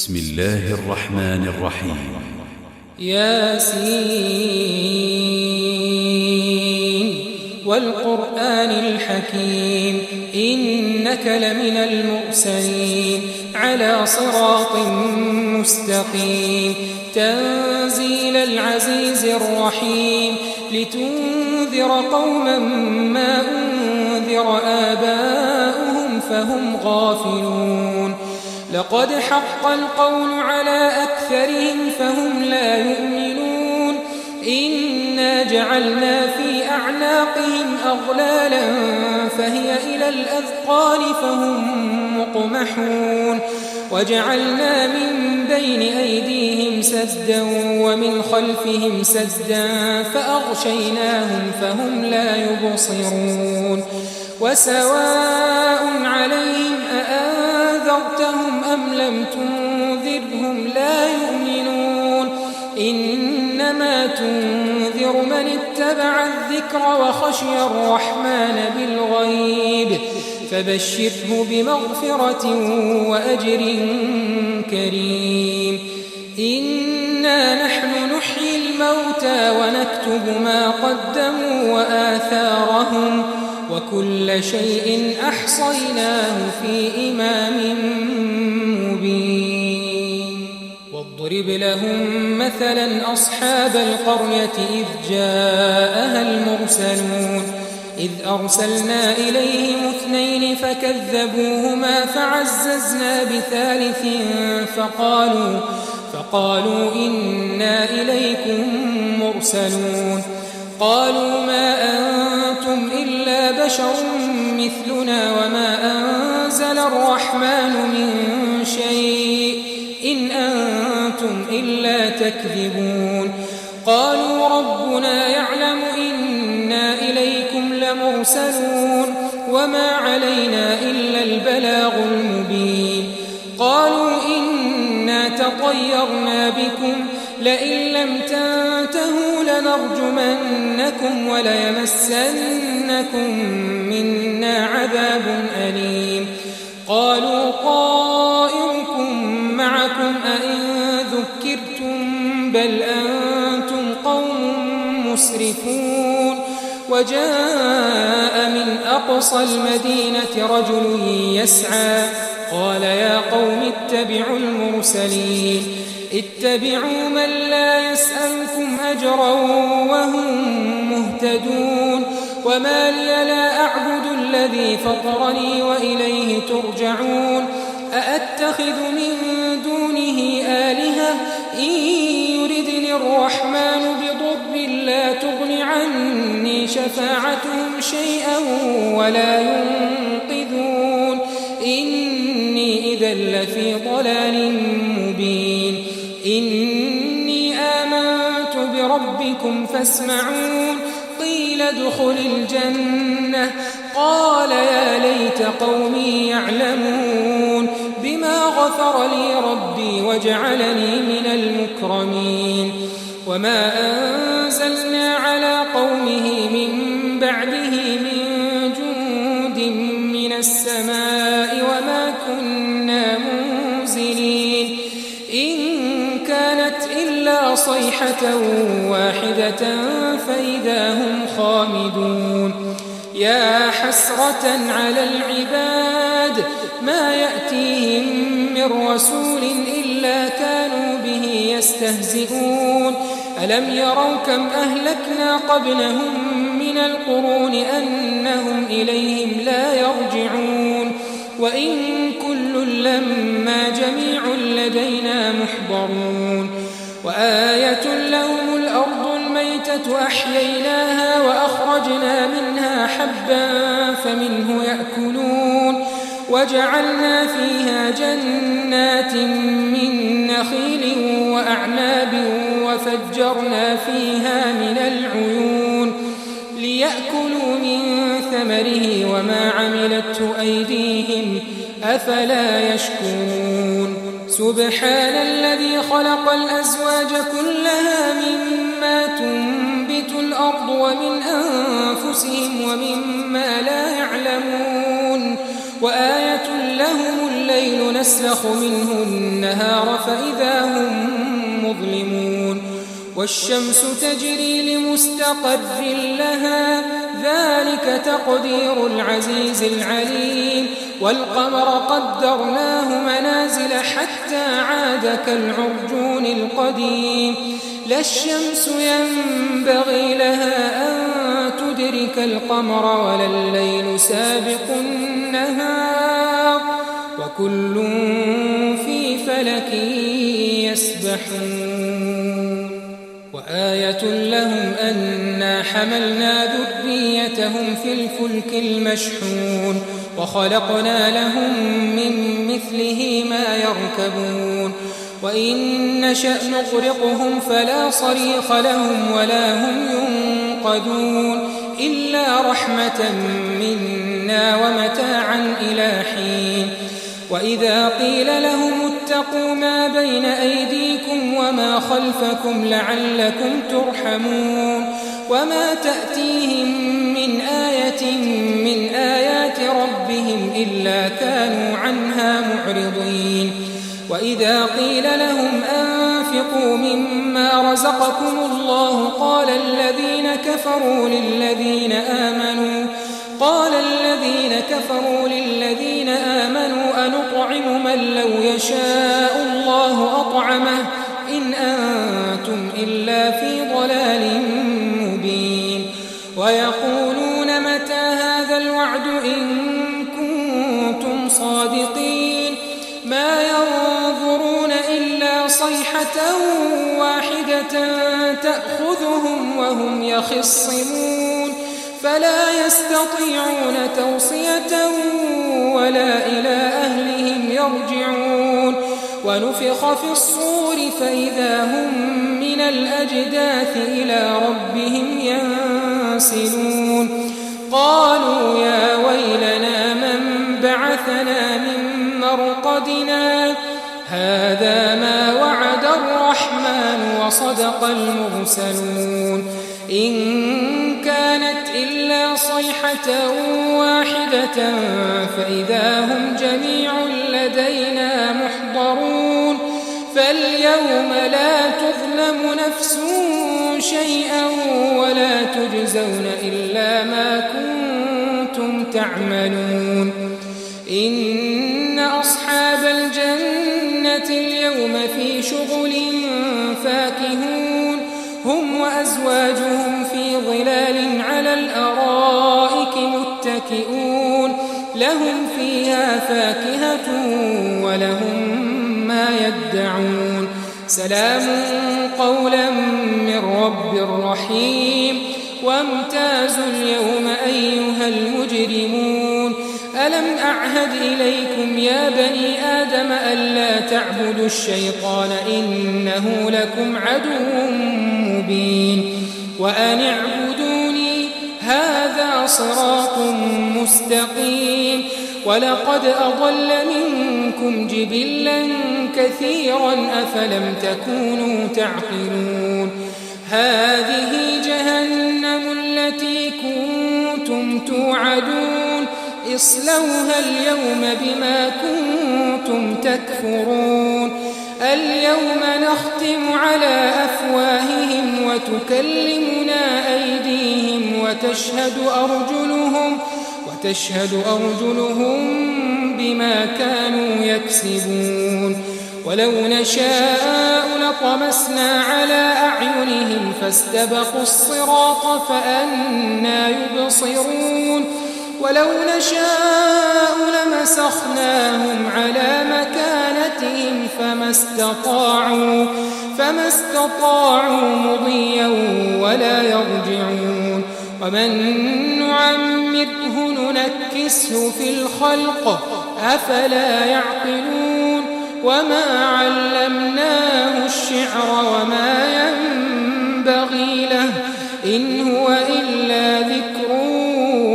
بسم الله الرحمن الرحيم ياسين والقرآن الحكيم إنك لمن المرسلين على صراط مستقيم تنزيل العزيز الرحيم لتنذر قوما ما أنذر آباؤهم فهم غافلون لقد حق القول على أكثرهم فهم لا يؤمنون إنا جعلنا في أعناقهم أغلالا فهي إلى الأذقان فهم مقمحون وجعلنا من بين أيديهم سدا ومن خلفهم سدا فأغشيناهم فهم لا يبصرون وسواء عليهم أأنذرتهم أم لم تنذرهم لا يؤمنون إنما تنذر من اتبع الذكر وخشي الرحمن بالغيب فبشره بمغفرة وأجر كريم إنا نحن نحيي الموتى ونكتب ما قدموا وآثارهم وكل شيء أحصيناه في إمام مبين واضرب لهم مثلا أصحاب القرية إذ جاءها المرسلون إذ أرسلنا إليهم 2 فكذبوهما فعززنا بثالث فقالوا إنا إليكم مرسلون قالوا ما أنتم إلا بشر مثلنا وما أنزل الرحمن من شيء إن أنتم إلا تكذبون قالوا ربنا يعلم إنا إليكم لمرسلون وما علينا إلا البلاغ المبين قالوا إنا تطيرنا بكم لئن لم تنتهوا لنرجمنكم وليمسنكم منا عذاب أليم قالوا طائركم معكم أئن ذكرتم بل أنتم قوم مسرفون وجاء من أقصى المدينة رجل يسعى قال يا قوم اتبعوا المرسلين اتبعوا من لا يسألكم أجرا وهم مهتدون وما لي لا أعبد الذي فطرني وإليه ترجعون أأتخذ من دونه آلهة إن يردني الرحمن بضر لا تغن عني شفاعتهم شيئا ولا ينقذون إني إذا لفي ضلال مبين إني آمنت بربكم فاسمعون قيل ادخل الجنة قال يا ليت قومي يعلمون بما غفر لي ربي وجعلني من المكرمين وما أنزلنا على قومه من بعده من جند من السماء وما كنا منزلين إن كانت إلا صيحة واحدة فإذا هم خامدون يا حسرة على العباد ما يأتيهم من رسول إلا كانوا به يستهزئون ألم يروا كم أهلكنا قبلهم من القرون أنهم إليهم لا يرجعون وإن كل لما جميع لدينا محضرون وآية لهم الأرض الميتة أحييناها وأخرجنا منها حبا فمنه يأكلون وجعلنا فيها جنات من نخيل وأعناب وفجرنا فيها من العيون ليأكلوا من ثمره وما عملته أيديهم أفلا يشكرون سبحان الذي خلق الأزواج كلها مما تنبت الأرض ومن أنفسهم ومما لا يعلمون وآية لهم الليل نسلخ منه النهار فإذا هم مظلمون والشمس تجري لمستقر لها ذلك تقدير العزيز العليم والقمر قدرناه منازل حتى عاد كالعرجون القديم لا الشمس ينبغي لها أن تدرك القمر ولا الليل سابق النهار وكل في فلك يسبحون وآية لهم أنا حملنا ذريتهم في الفلك المشحون وخلقنا لهم من مثله ما يركبون وإن نشأ نغرقهم فلا صريخ لهم ولا هم ينقذون إلا رحمة منا ومتاعا إلى حين وإذا قيل لهم اتقوا ما بين أيديكم وما خلفكم لعلكم ترحمون وما تأتيهم من آية من آيات ربهم إلا كانوا عنها معرضين وإذا قيل لهم أنفقوا مما رزقكم الله قال الذين كفروا للذين آمنوا أنطعم من لو يشاء الله أطعمه إن أنتم إلا في ضلال مبين ويقولون متى هذا الوعد إن كنتم صادقين ما ينظرون إلا صيحة واحدة تأخذهم وهم يخصمون فلا يستطيعون توصية ولا إلى أهلهم يرجعون ونفخ في الصور فإذا هم من الأجداث إلى ربهم ينسلون قالوا يا ويلنا من بعثنا من مرقدنا هذا ما وعد الرحمن وصدق المرسلون إن كانت إلا صيحة واحدة فإذا هم جميع لدينا محضرون فاليوم لا تظلم نفس شيئا ولا تجزون إلا ما كنتم تعملون إن أصحاب الجنة اليوم في شغل فاكهون هم وأزواجهم في ظلال على الأرائك متكئون لهم فيها فاكهة ولهم ما يدعون سلام قولا من رب رحيم وامتازوا اليوم أيها المجرمون ألم أعهد إليكم يا بني آدم ألا تعبدوا الشيطان إنه لكم عدو مبين وأن اعبدوني هذا صراط مستقيم ولقد أضل منكم جبلا كثيرا أفلم تكونوا تعقلون هذه جهنم التي كنتم توعدون اصلوها اليوم بما كنتم تكفرون اليوم نختم على أفواههم وتكلمنا أيديهم وتشهد أرجلهم بما كانوا يكسبون ولو نشاء لطمسنا على أعينهم فاستبقوا الصراط فأنى يبصرون ولو نشاء لمسخناهم على مكانتهم فما استطاعوا مضيا ولا يرجعون ومن نعمره ننكسه في الخلق أفلا يعقلون وما علمناه الشعر وما ينبغي له إن هو إلا ذكر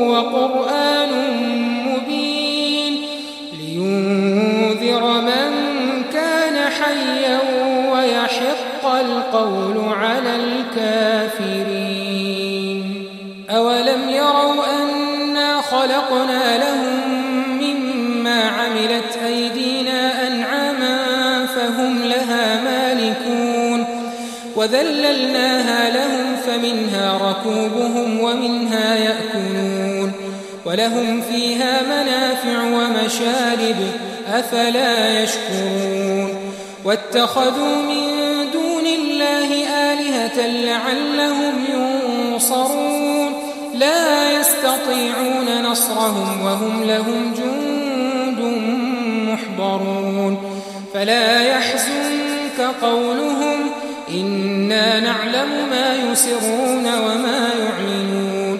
وقرآن مبين لينذر من كان حيا ويحق القول على الكافرين أولم يروا أنا خلقنا لهم مما عملت أيدينا لها مالكون وذللناها لهم فمنها ركوبهم ومنها يأكلون ولهم فيها منافع ومشارب أفلا يشكرون واتخذوا من دون الله آلهة لعلهم ينصرون لا يستطيعون نصرهم وهم لهم جند محضرون فلا يحزنك قولهم إنا نعلم ما يسرون وما يعلنون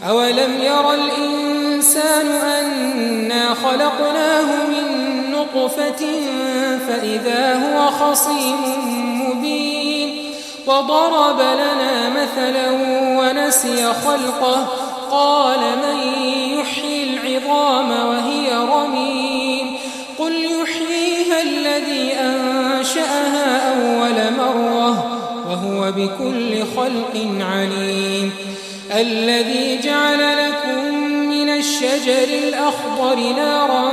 أولم ير الإنسان أنا خلقناه من نطفة فإذا هو خصيم مبين وضرب لنا مثلا ونسي خلقه قال من يحيي العظام وهي رميم قل يحييها الذي أنشأها أول مرة وهو بكل خلق عليم الذي جعل لكم من الشجر الأخضر نارا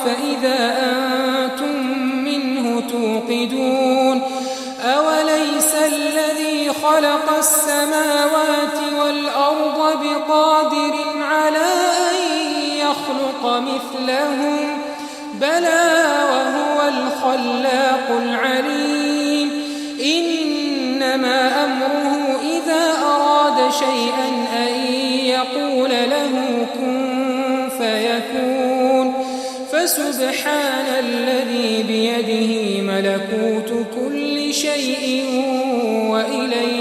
فإذا أنتم منه توقدون أوليس الذي خلق السماوات والأرض بقادر على أن يخلق مثلهم بلى وهو الخلاق العليم إنما أمره إذا أراد شيئا أن يقول له كن فيكون فسبحان الذي بيده ملكوت كل شيء وإليه